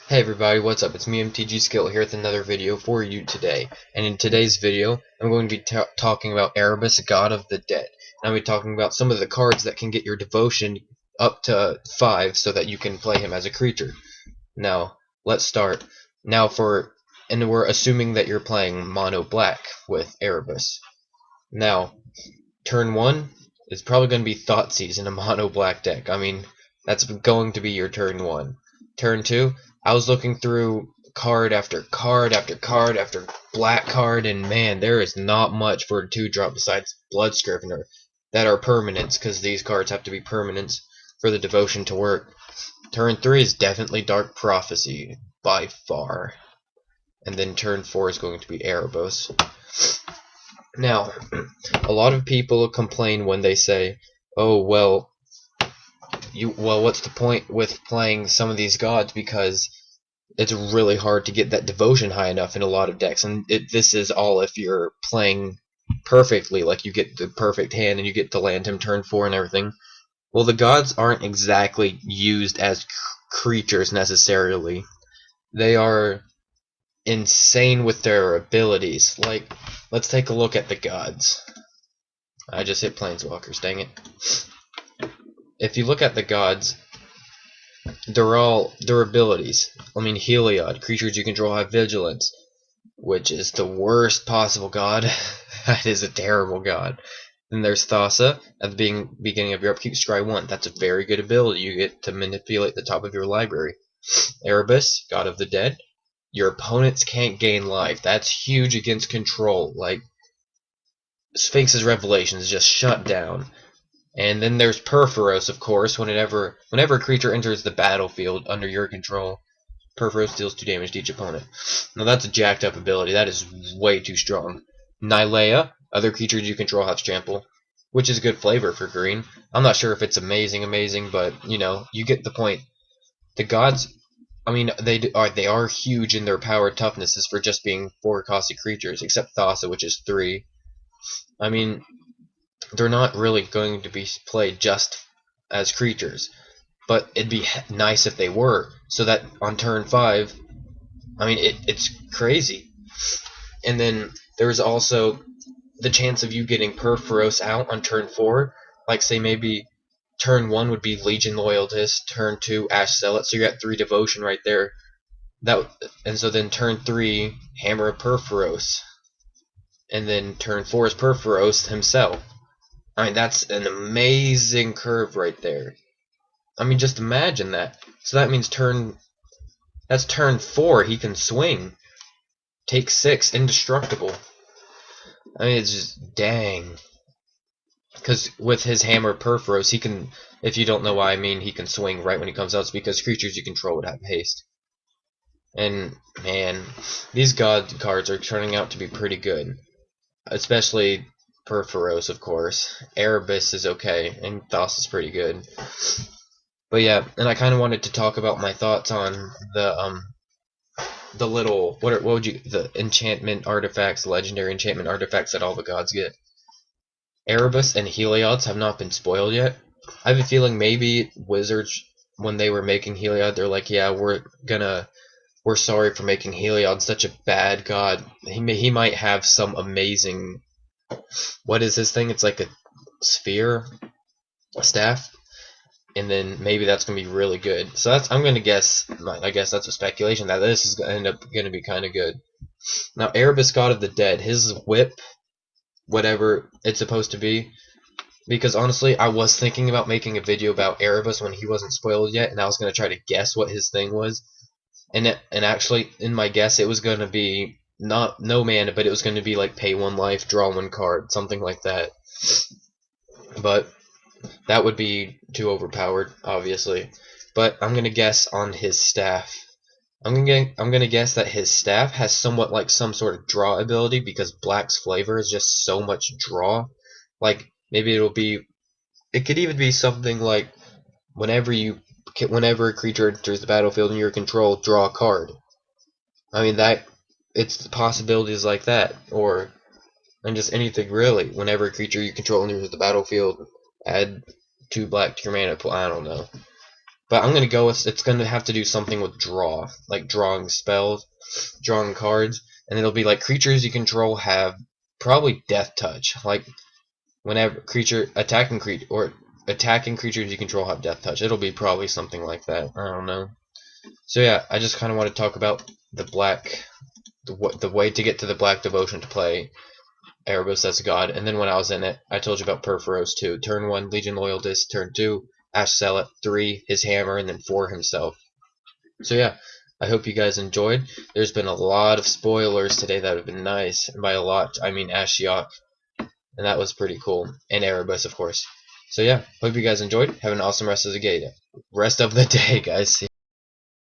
Hey everybody, what's up? It's me, MTG Skill, here with another video for you today. And in today's video, I'm going to be talking about Erebos, God of the Dead. And I'll be talking about some of the cards that can get your devotion up to 5 so that you can play him as a creature. Now, let's start. And we're assuming that you're playing mono black with Erebos. Now, turn 1 is probably going to be Thoughtseize in a mono black deck. I mean, that's going to be your turn 1. Turn 2, I was looking through card after card after card after black card, and man, there is not much for a 2-drop besides Blood Scrivener that are permanents, because these cards have to be permanents for the devotion to work. Turn 3 is definitely Dark Prophecy, by far. And then turn 4 is going to be Erebos. Now, a lot of people complain when they say, oh, well, what's the point with playing some of these gods, because it's really hard to get that devotion high enough in a lot of decks, and this is all if you're playing perfectly, like you get the perfect hand and you get to land him turn 4 and everything. Well, the gods aren't exactly used as creatures necessarily. They are insane with their abilities. Like, let's take a look at the gods. I just hit Planeswalkers, dang it. If you look at the gods, they're all their abilities. I mean, Heliod, creatures you control have vigilance, which is the worst possible god. That is a terrible god. Then there's Thassa, at the beginning of your upkeep, scry 1. That's a very good ability. You get to manipulate the top of your library. Erebos, God of the Dead. Your opponents can't gain life. That's huge against control. Like, Sphinx's Revelation is just shut down. And then there's Purphoros, of course. Whenever a creature enters the battlefield under your control, Purphoros deals 2 damage to each opponent. Now that's a jacked up ability. That is way too strong. Nylea, other creatures you control have trample, which is good flavor for green. I'm not sure if it's amazing, but you know, you get the point. The gods, I mean, they are huge in their power toughnesses for just being 4 costly creatures, except Thassa, which is 3. I mean, they're not really going to be played just as creatures, but it'd be nice if they were, so that on turn 5, I mean, it's crazy. And then there's also the chance of you getting Purphoros out on turn 4, like say maybe turn 1 would be Legion Loyalist, turn 2 Ash Zealot, so you're at 3 devotion right there. And so then turn 3 Hammer of Purphoros, and then turn 4 is Purphoros himself. I mean, that's an amazing curve right there. I mean, just imagine that. So that means that's turn 4, he can swing. Take 6, indestructible. I mean, it's just, dang. Because with his Hammer Purphoros, he can, if you don't know why I mean he can swing right when he comes out, it's because creatures you control would have haste. And, man, these god cards are turning out to be pretty good. Especially Purphoros, of course. Erebos is okay, and Thassa is pretty good. But yeah, and I kind of wanted to talk about my thoughts on the little the enchantment artifacts, legendary enchantment artifacts that all the gods get. Erebos and Heliod's have not been spoiled yet. I have a feeling maybe Wizards, when they were making Heliod, they're like, yeah, we're sorry for making Heliod such a bad god. He might have some amazing, what is this thing? It's like a sphere, a staff, and then maybe that's gonna be really good. So I'm gonna guess. I guess that's a speculation that this is gonna end up gonna be kind of good. Now, Erebos, God of the Dead, his whip, whatever it's supposed to be. Because honestly, I was thinking about making a video about Erebos when he wasn't spoiled yet, and I was gonna try to guess what his thing was. And actually, in my guess, it was gonna be no mana, but it was gonna be like pay 1 life, draw 1 card, something like that. But that would be too overpowered, obviously. But I'm gonna guess on his staff. I'm gonna guess that his staff has somewhat like some sort of draw ability, because Black's flavor is just so much draw. Like maybe it could even be something like whenever a creature enters the battlefield in your control, draw a card. I mean, it's possibilities like that, and just anything really. Whenever a creature you control enters the battlefield, add 2 black to your mana pool. I don't know. But I'm gonna go with, it's gonna have to do something with draw, like drawing spells, drawing cards, and it'll be like creatures you control have probably death touch. Like whenever attacking creatures you control have death touch. It'll be probably something like that. I don't know. So yeah, I just kind of want to talk about the way to get to the black devotion to play Erebos as a god. And then when I was in it, I told you about Perforos too. Turn 1, Legion Loyalist. Turn 2, Ash Zealot. 3, his hammer. And then 4, himself. So yeah, I hope you guys enjoyed. There's been a lot of spoilers today that have been nice. And by a lot, I mean Ashiok. And that was pretty cool. And Erebos, of course. So yeah, hope you guys enjoyed. Have an awesome rest of the day, guys. See